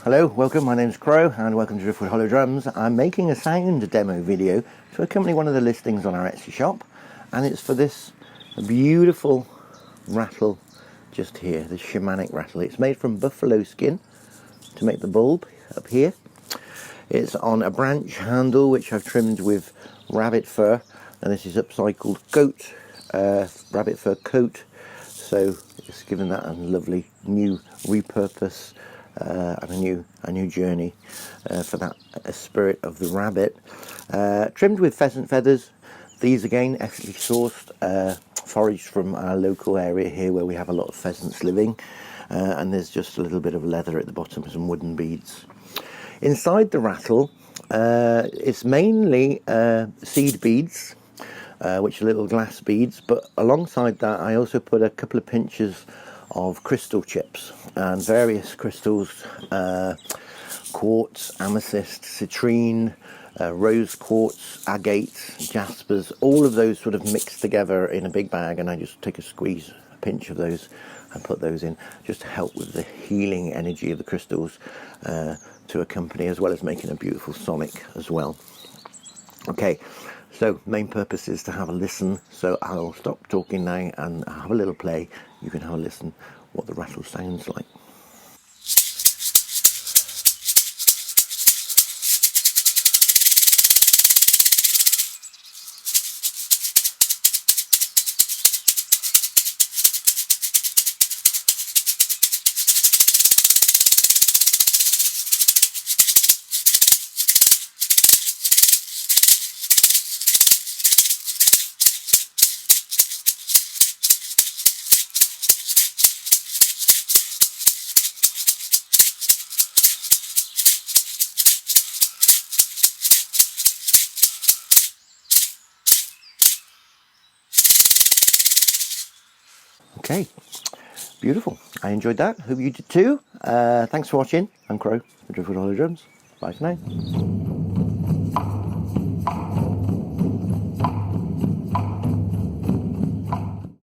Hello, welcome, my name's Crow and welcome to Driftwood Hollow Drums. I'm making a sound demo video to accompany one of the listings on our Etsy shop, and it's for this beautiful rattle just here, the Shamanic Rattle. It's made from buffalo skin to make the bulb up here. It's on a branch handle which I've trimmed with rabbit fur, and this is upcycled goat, rabbit fur coat, so it's given that a lovely new repurpose and a new journey for that spirit of the rabbit. Trimmed with pheasant feathers. These again ethically sourced, foraged from our local area here where we have a lot of pheasants living, and there's just a little bit of leather at the bottom and some wooden beads. Inside the rattle, it's mainly seed beads, which are little glass beads, but alongside that I also put a couple of pinches of crystal chips and various crystals, quartz, amethyst, citrine, rose quartz, agate, jaspers, all of those sort of mixed together in a big bag, and I just take a pinch of those and put those in just to help with the healing energy of the crystals to accompany, as well as making a beautiful sonic as well. Okay, so main purpose is to have a listen, so I'll stop talking now and have a little play. You can have a listen what the rattle sounds like. Okay, beautiful. I enjoyed that. Hope you did too. Thanks for watching. I'm Crow for Driftwood Hollow Drums. Bye for now.